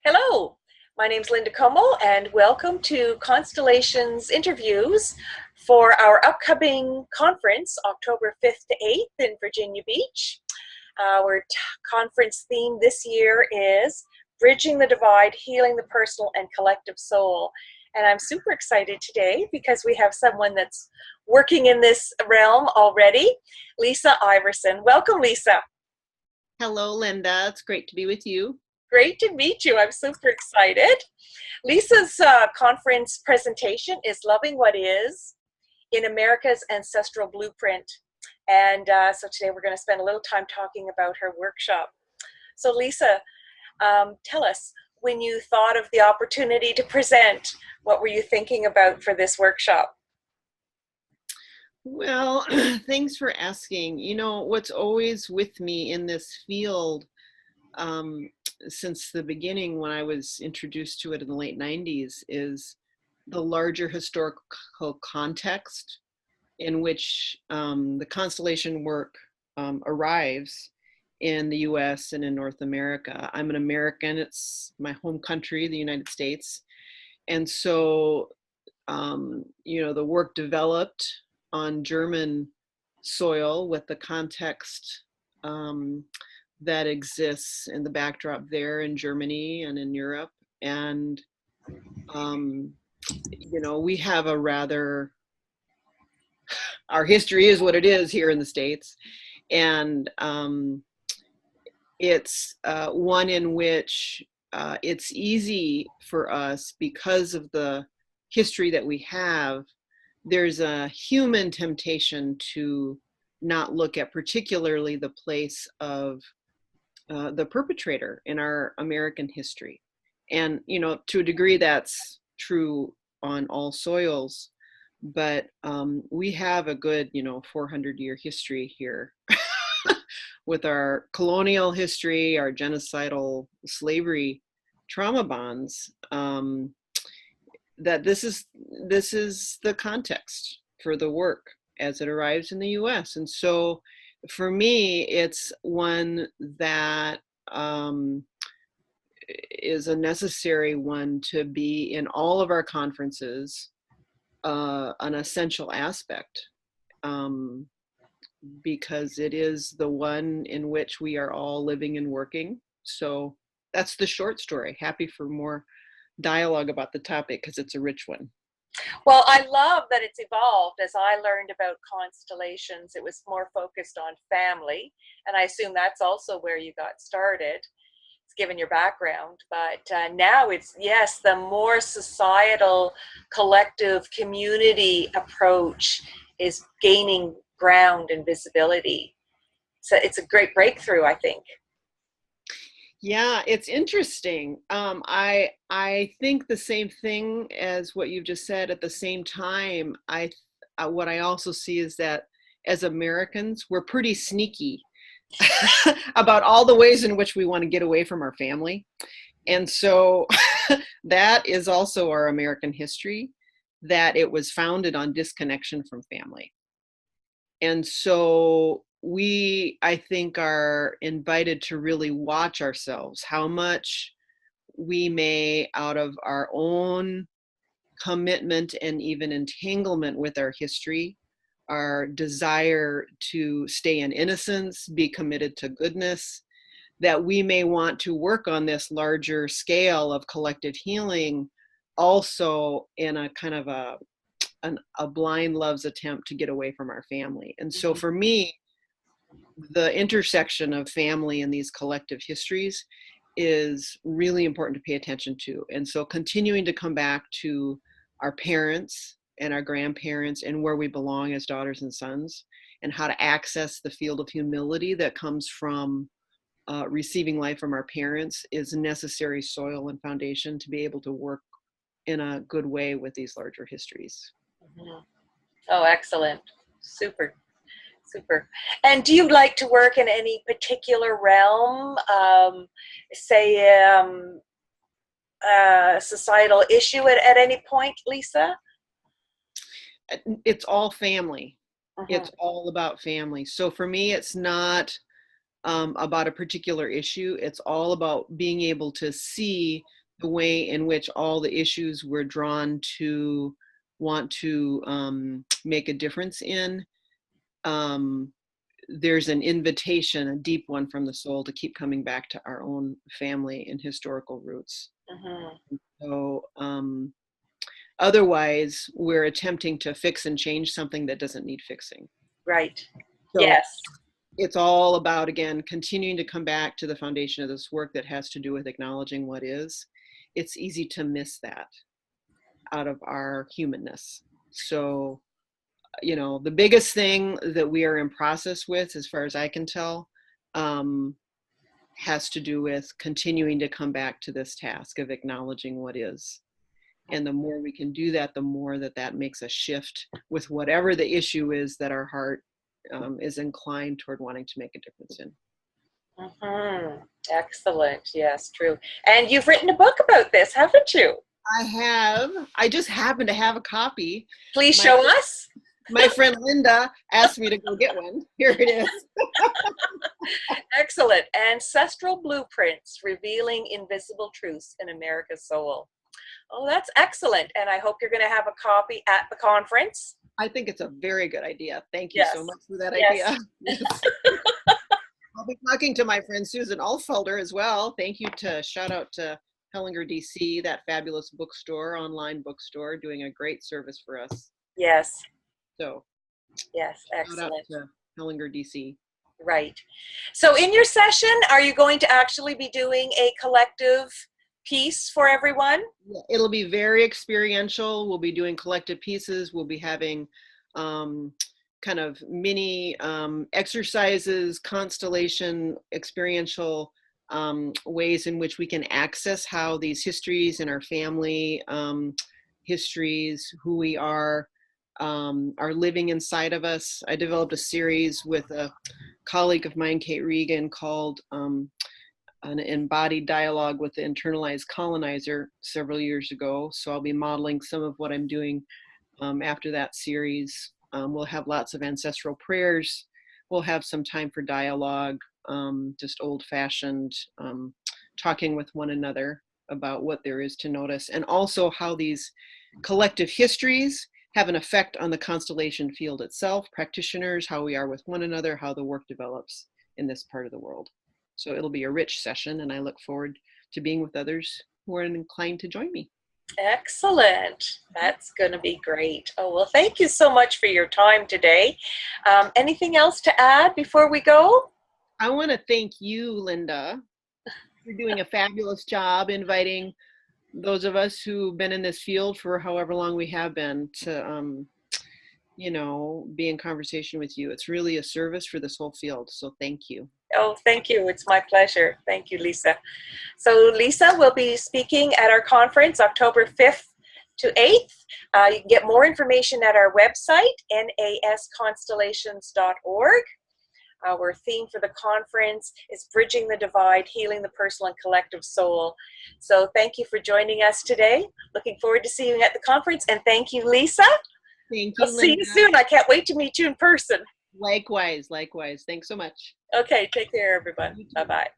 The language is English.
Hello, my name's Linda Comeau, and welcome to Constellations interviews for our upcoming conference, October 5th to 8th in Virginia Beach. Our conference theme this year is Bridging the Divide, Healing the Personal and Collective Soul. And I'm super excited today because we have someone that's working in this realm already, Lisa Iverson. Welcome, Lisa. Hello, Linda. It's great to be with you. Great to meet you. I'm super excited. Lisa's conference presentation is Loving What Is in America's Ancestral Blueprint. And so today we're going to spend a little time talking about her workshop. So Lisa, tell us, when you thought of the opportunity to present, what were you thinking about for this workshop? Well, thanks for asking. You know, what's always with me in this field since the beginning when I was introduced to it in the late 90s is the larger historical context in which the constellation work arrives in the US and in North America. I'm an American. It's my home country, the United States. And so, the work developed on German soil with the context that exists in the backdrop there in Germany and in Europe. And, we have our history is what it is here in the States. And it's one in which it's easy for us because of the history that we have. There's a human temptation to not look at particularly the place of the perpetrator in our American history. And, to a degree that's true on all soils, but we have a good, 400-year history here with our colonial history, our genocidal slavery trauma bonds, that this is the context for the work as it arrives in the US. And so for me, it's one that is a necessary one to be in all of our conferences, an essential aspect, because it is the one in which we are all living and working. So that's the short story. Happy for more dialogue about the topic because it's a rich one. Well, I love that it's evolved. As I learned about constellations, it was more focused on family, and I assume that's also where you got started, given your background. But now it's, yes, the more societal, collective, community approach is gaining ground and visibility. So it's a great breakthrough, I think. Yeah, it's interesting. I think the same thing as what you've just said. At the same time, what I also see is that as Americans, we're pretty sneaky about all the ways in which we want to get away from our family. And so that is also our American history, that it was founded on disconnection from family. And so we, I think, are invited to really watch ourselves, how much we may, out of our own commitment and even entanglement with our history, our desire to stay in innocence, be committed to goodness, that we may want to work on this larger scale of collective healing, also in a kind of a blind love's attempt to get away from our family. And so for me, the intersection of family and these collective histories is really important to pay attention to. And so continuing to come back to our parents and our grandparents and where we belong as daughters and sons, and how to access the field of humility that comes from receiving life from our parents is necessary soil and foundation to be able to work in a good way with these larger histories. Mm-hmm. Oh, excellent. Super. Super. And do you like to work in any particular realm, say societal issue at any point, Lisa? It's all family. Mm-hmm. It's all about family. So for me, it's not about a particular issue. It's all about being able to see the way in which all the issues we're drawn to want to make a difference in. There's an invitation, a deep one from the soul, to keep coming back to our own family and historical roots. Mm-hmm. So otherwise, we're attempting to fix and change something that doesn't need fixing. Right. So Yes. it's all about, again, continuing to come back to the foundation of this work that has to do with acknowledging what is. It's easy to miss that out of our humanness. So, you know, the biggest thing that we are in process with, as far as I can tell, has to do with continuing to come back to this task of acknowledging what is. And the more we can do that, the more that makes a shift with whatever the issue is that our heart is inclined toward wanting to make a difference in. Mm-hmm. Excellent. Yes, true. And you've written a book about this, haven't you? I have. I just happen to have a copy. Please show us. My friend Linda asked me to go get one. Here it is. Excellent. Ancestral Blueprints, Revealing Invisible Truths in America's Soul. Oh, that's excellent. And I hope you're going to have a copy at the conference. I think it's a very good idea. Thank you so much for that idea. Yes. I'll be talking to my friend Susan Alfelder as well. Thank you. Shout out to Hellinger DC, that fabulous bookstore, online bookstore, doing a great service for us. Yes. So, yes, excellent. Shout out to Hellinger DC. Right. So in your session, are you going to actually be doing a collective piece for everyone? Yeah, it'll be very experiential. We'll be doing collective pieces. We'll be having kind of mini exercises, constellation, experiential ways in which we can access how these histories in our family histories, who we are living inside of us. I developed a series with a colleague of mine, Kate Regan, called an embodied dialogue with the internalized colonizer several years ago. So I'll be modeling some of what I'm doing after that series. We'll have lots of ancestral prayers. We'll have some time for dialogue, just old-fashioned talking with one another about what there is to notice, and also how these collective histories have an effect on the constellation field itself, practitioners, how we are with one another, how the work develops in this part of the world. So it'll be a rich session, and I look forward to being with others who are inclined to join me. Excellent. That's going to be great. Oh, well, thank you so much for your time today. Anything else to add before we go? I want to thank you, Linda. You're doing a fabulous job inviting those of us who've been in this field for however long we have been to, you know, be in conversation with you. It's really a service for this whole field. So thank you. Oh, thank you. It's my pleasure. Thank you, Lisa. So Lisa will be speaking at our conference October 5th to 8th. You can get more information at our website, nasconstellations.org. Our theme for the conference is Bridging the Divide, Healing the Personal and Collective Soul. So thank you for joining us today. Looking forward to seeing you at the conference. And thank you, Lisa. Thank you, I'll see Linda. you soon. I can't wait to meet you in person. Likewise, likewise. Thanks so much. Okay, take care, everyone. Bye-bye.